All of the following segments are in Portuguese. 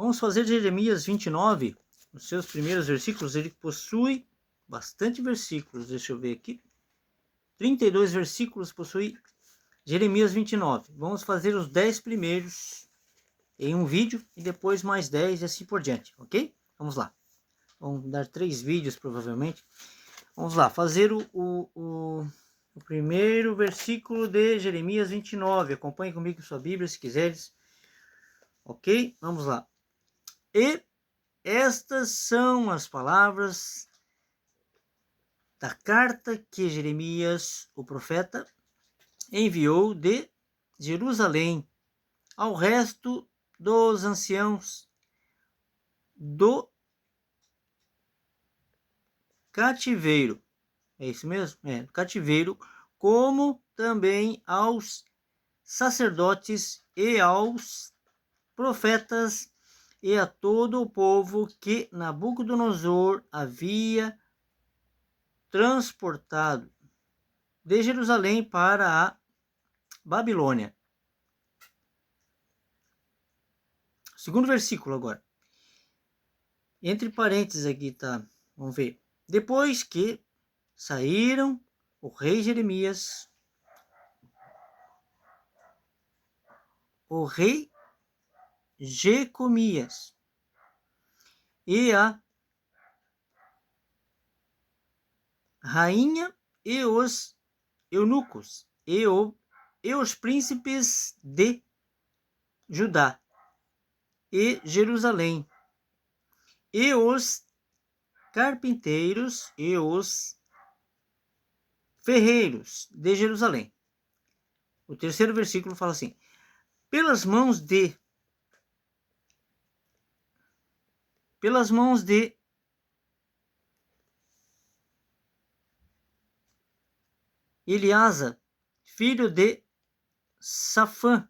Vamos fazer Jeremias 29, os seus primeiros versículos. Ele possui bastante versículos, deixa eu ver aqui. 32 versículos possui Jeremias 29. Vamos fazer os 10 primeiros em um vídeo e depois mais 10 e assim por diante, ok? Vamos lá. Vamos dar 3 vídeos provavelmente. Vamos lá, fazer o primeiro versículo de Jeremias 29. Acompanhe comigo em sua Bíblia se quiseres. Ok? Vamos lá. E estas são as palavras da carta que Jeremias, o profeta, enviou de Jerusalém ao resto dos anciãos do cativeiro. É isso mesmo? É, cativeiro, como também aos sacerdotes e aos profetas e a todo o povo que Nabucodonosor havia transportado de Jerusalém para a Babilônia. Segundo versículo agora. Entre parênteses aqui, tá? Vamos ver. Depois que saíram o rei Jeremias, o rei Jecomias e a rainha e os eunucos e os príncipes de Judá e Jerusalém e os carpinteiros e os ferreiros de Jerusalém. O terceiro versículo fala assim: pelas mãos de Eleasa, filho de Safã,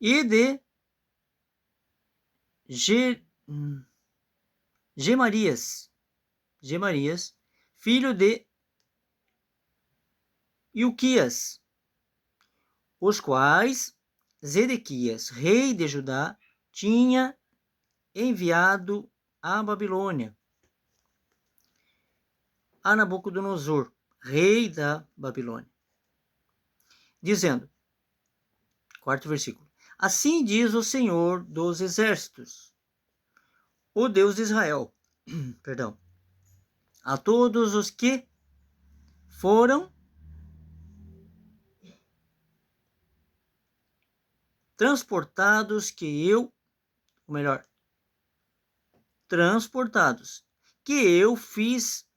e de Gemarias, filho de Ilquias, os quais Zedequias, rei de Judá, tinha enviado à Babilônia, a Nabucodonosor, rei da Babilônia, dizendo, quarto versículo, assim diz o Senhor dos exércitos, o Deus de Israel, perdão, a todos os que foram transportados que eu fiz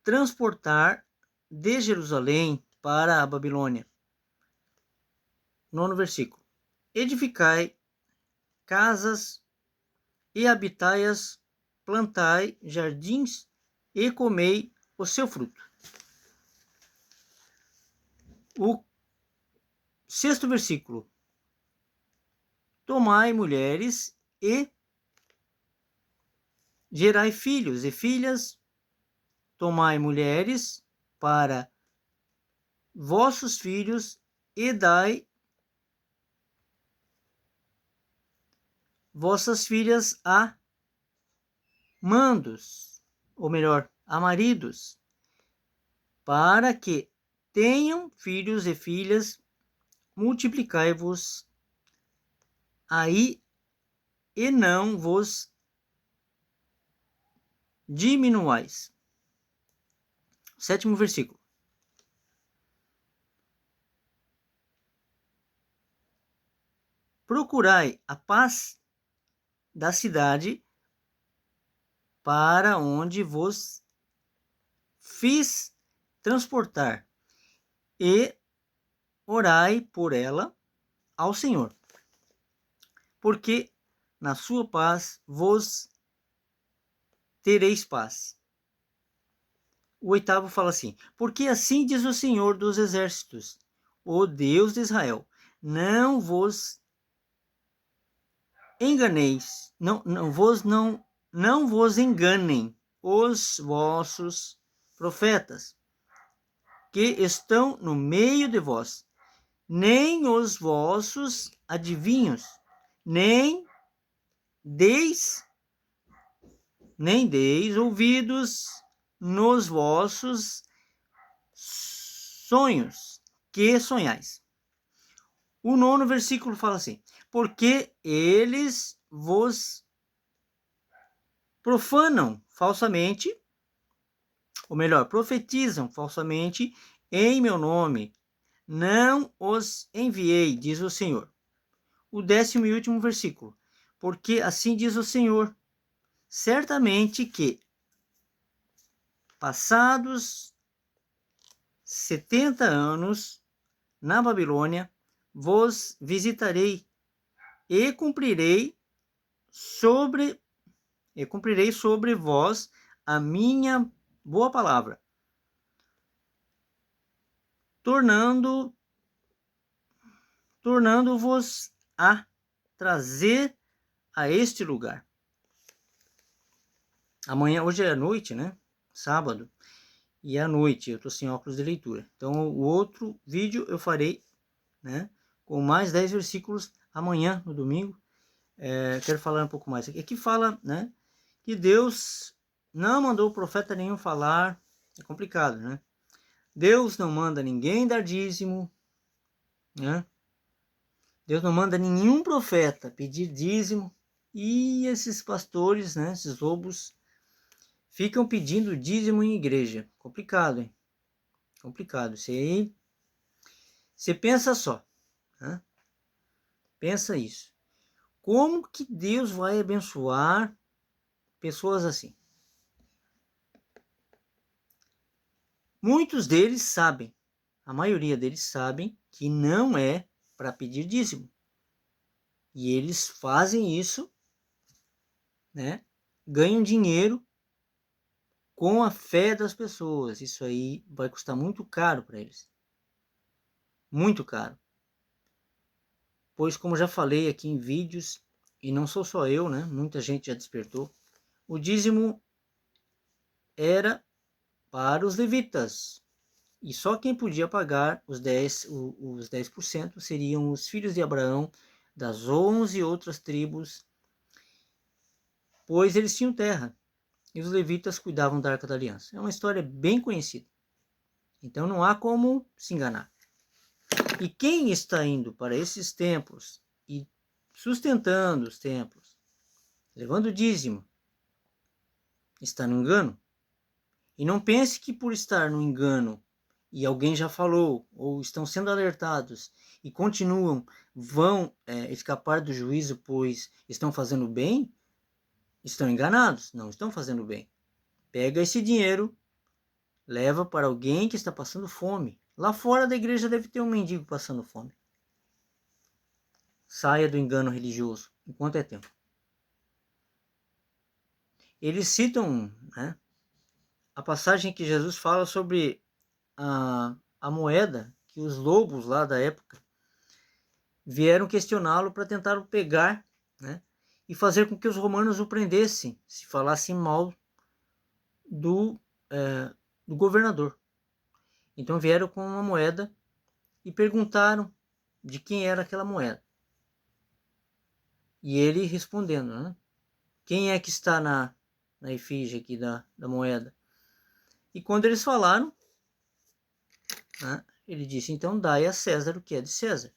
transportar de Jerusalém para a Babilônia. Nono versículo. Edificai casas e habitai-as, plantai jardins e comei o seu fruto. O sexto versículo. Tomai mulheres e gerai filhos e filhas, tomai mulheres para vossos filhos e dai vossas filhas a mandos, ou melhor, a maridos, para que tenham filhos e filhas, multiplicai-vos aí e não vos diminuais. Sétimo versículo. Procurai a paz da cidade para onde vos fiz transportar e orai por ela ao Senhor, porque na sua paz vos tereis paz. O oitavo fala assim, porque assim diz o Senhor dos exércitos, o Deus de Israel, não vos enganeis, não vos enganem os vossos profetas que estão no meio de vós, nem os vossos adivinhos, nem nem deis ouvidos nos vossos sonhos que sonhais. O 9º versículo fala assim: porque eles vos profanam falsamente, ou melhor, profetizam falsamente em meu nome. Não os enviei, diz o Senhor. O 10º e último versículo: porque assim diz o Senhor, certamente que, passados 70 anos na Babilônia, vos visitarei e cumprirei sobre vós a minha boa palavra, tornando-vos a trazer a este lugar. Amanhã, hoje é a noite, né? Sábado. E é à noite, eu estou sem óculos de leitura. Então, o outro vídeo eu farei, né? Com mais 10 versículos amanhã, no domingo. Quero falar um pouco mais. Aqui fala, né? Que Deus não mandou profeta nenhum falar. É complicado, né? Deus não manda ninguém dar dízimo, né? Deus não manda nenhum profeta pedir dízimo. E esses pastores, né? Esses lobos ficam pedindo dízimo em igreja. Complicado, hein? Complicado. Você pensa só, né? Pensa isso. Como que Deus vai abençoar pessoas assim? Muitos deles sabem, a maioria deles sabem que não é para pedir dízimo. E eles fazem isso, né? Ganham dinheiro com a fé das pessoas. Isso aí vai custar muito caro para eles. Muito caro. Pois, como já falei aqui em vídeos, e não sou só eu, né? Muita gente já despertou. O dízimo era para os levitas. E só quem podia pagar os 10% seriam os filhos de Abraão, das 11 outras tribos, pois eles tinham terra. E os levitas cuidavam da Arca da Aliança. É uma história bem conhecida. Então não há como se enganar. E quem está indo para esses templos e sustentando os templos, levando dízimo, está no engano. E não pense que por estar no engano, e alguém já falou, ou estão sendo alertados, e continuam, vão escapar do juízo, pois estão fazendo bem, estão enganados, não estão fazendo bem. Pega esse dinheiro, leva para alguém que está passando fome. Lá fora da igreja deve ter um mendigo passando fome. Saia do engano religioso, enquanto é tempo. Eles citam, né, a passagem que Jesus fala sobre a moeda que os lobos lá da época vieram questioná-lo para tentar o pegar, né, e fazer com que os romanos o prendessem se falassem mal do governador. Então vieram com uma moeda e perguntaram de quem era aquela moeda. E ele respondendo, né, quem é que está na efígie aqui da moeda? E quando eles falaram, né, ele disse, então dai a César o que é de César.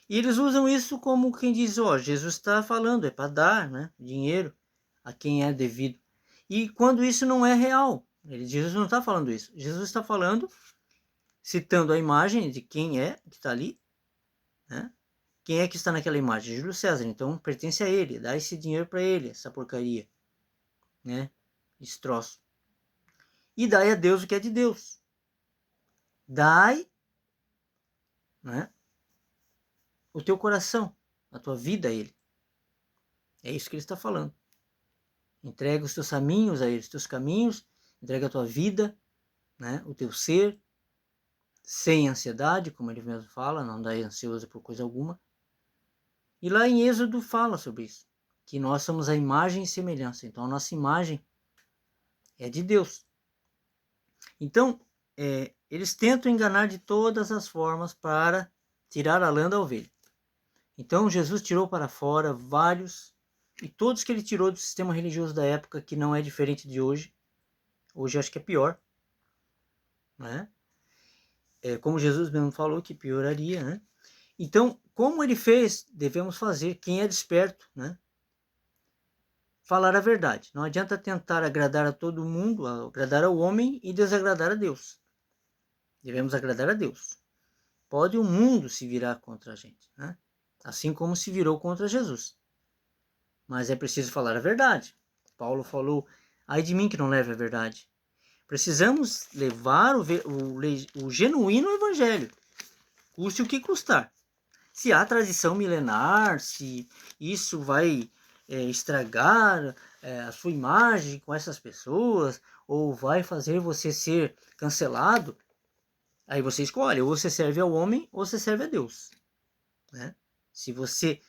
E eles usam isso como quem diz, Jesus está falando, é para dar, né, dinheiro a quem é devido. E quando isso não é real, Jesus não está falando isso. Jesus está falando, citando a imagem de quem é que está ali, né? Quem é que está naquela imagem? Júlio César, então pertence a ele, dá esse dinheiro para ele, essa porcaria, né? Esse troço. E dai a Deus o que é de Deus. Dai, né, o teu coração, a tua vida a ele. É isso que ele está falando. Entrega os teus caminhos a ele, os teus caminhos, entrega a tua vida, né, o teu ser, sem ansiedade, como ele mesmo fala, não dai ansioso por coisa alguma. E lá em Êxodo fala sobre isso, que nós somos a imagem e semelhança. Então a nossa imagem é de Deus. Então, eles tentam enganar de todas as formas para tirar a lã da ovelha. Então Jesus tirou para fora vários e todos que ele tirou do sistema religioso da época, que não é diferente de hoje. Hoje acho que é pior, né? Como Jesus mesmo falou que pioraria, né? Então, como ele fez, devemos fazer. Quem é desperto, né? Falar a verdade. Não adianta tentar agradar a todo mundo, agradar ao homem e desagradar a Deus. Devemos agradar a Deus. Pode o mundo se virar contra a gente, né? Assim como se virou contra Jesus. Mas é preciso falar a verdade. Paulo falou, ai de mim que não leve a verdade. Precisamos levar o genuíno evangelho, custe o que custar. Se há tradição milenar, se isso vai estragar a sua imagem com essas pessoas, ou vai fazer você ser cancelado, aí você escolhe, ou você serve ao homem, ou você serve a Deus. Né? Se você...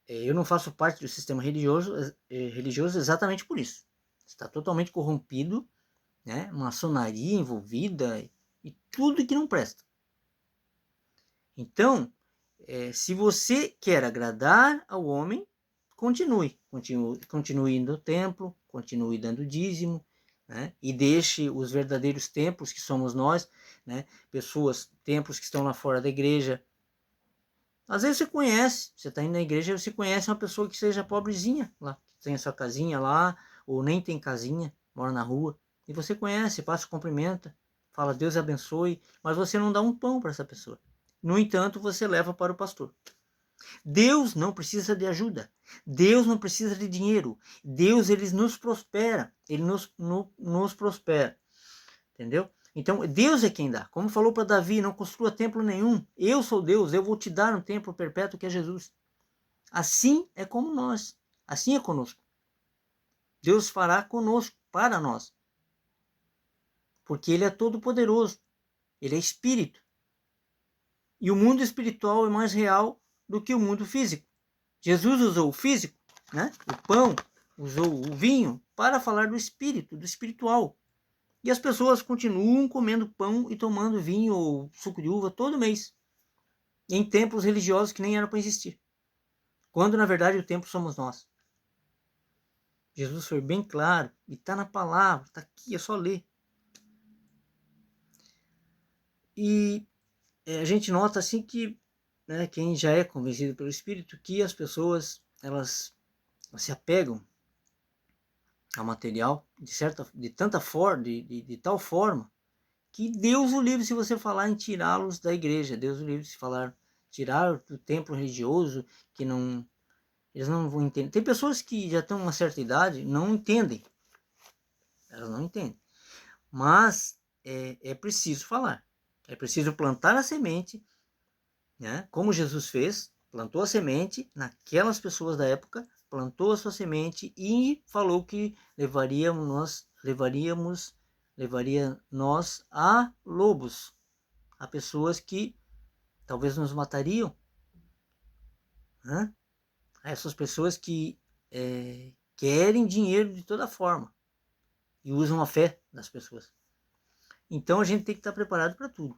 eu não faço parte do sistema religioso exatamente por isso. Está totalmente corrompido, né? Maçonaria envolvida e tudo que não presta. Então, se você quer agradar ao homem, continue indo ao templo, continue dando dízimo, né? E deixe os verdadeiros templos que somos nós, né? Templos que estão lá fora da igreja. Às vezes você está indo na igreja e você conhece uma pessoa que seja pobrezinha lá, que tem a sua casinha lá, ou nem tem casinha, mora na rua, e você conhece, passa, cumprimenta, fala Deus abençoe, mas você não dá um pão para essa pessoa. No entanto, você leva para o pastor. Deus não precisa de ajuda. Deus não precisa de dinheiro. Deus, ele nos prospera. Ele nos prospera. Entendeu? Então, Deus é quem dá. Como falou para Davi, não construa templo nenhum. Eu sou Deus, eu vou te dar um templo perpétuo que é Jesus. Assim é como nós. Assim é conosco. Deus fará conosco, para nós. Porque ele é todo poderoso. Ele é espírito. E o mundo espiritual é mais real do que o mundo físico. Jesus usou o físico, né? O pão, usou o vinho para falar do espírito, do espiritual. E as pessoas continuam comendo pão e tomando vinho ou suco de uva todo mês. Em templos religiosos que nem eram para existir. Quando na verdade o templo somos nós. Jesus foi bem claro. E está na palavra, está aqui, é só ler. E a gente nota assim que, né, quem já é convencido pelo Espírito, que as pessoas elas se apegam ao material de tal forma que Deus o livre se você falar em tirá-los da igreja, Deus o livre se falar tirar do templo religioso, que não, eles não vão entender. Tem pessoas que já têm uma certa idade, não entendem, elas não entendem, mas é preciso falar, é preciso plantar a semente, né? Como Jesus fez, plantou a semente naquelas pessoas da época, plantou a sua semente e falou que levaria nós a lobos, a pessoas que talvez nos matariam, né? A essas pessoas que querem dinheiro de toda forma e usam a fé das pessoas. Então a gente tem que estar preparado para tudo,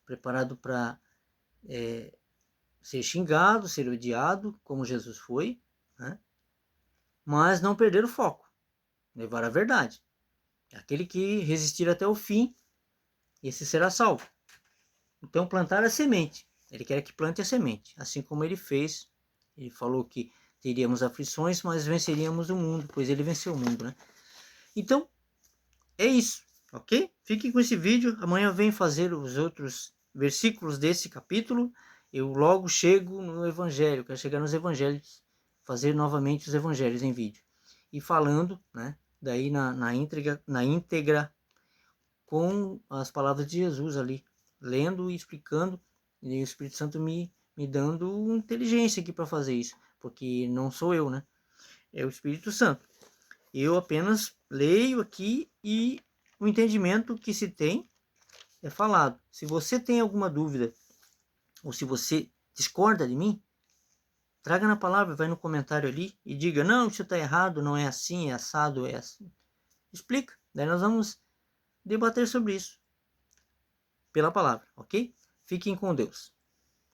preparado para ser xingado, ser odiado, como Jesus foi, né? Mas não perder o foco, levar a verdade. Aquele que resistir até o fim, esse será salvo. Então plantar a semente, ele quer que plante a semente, assim como ele fez. Ele falou que teríamos aflições, mas venceríamos o mundo, pois ele venceu o mundo, né? Então, é isso, ok? Fiquem com esse vídeo, amanhã vem fazer os outros versículos desse capítulo. Eu logo chego no Evangelho, quero chegar nos Evangelhos, fazer novamente os Evangelhos em vídeo. E falando, né, daí na íntegra, com as palavras de Jesus ali, lendo e explicando, e o Espírito Santo me dando inteligência aqui para fazer isso, porque não sou eu, né? É o Espírito Santo. Eu apenas leio aqui e o entendimento que se tem é falado. Se você tem alguma dúvida, ou se você discorda de mim, traga na palavra, vai no comentário ali e diga, não, isso está errado, não é assim, é assado, é assim. Explica, daí nós vamos debater sobre isso pela palavra, ok? Fiquem com Deus.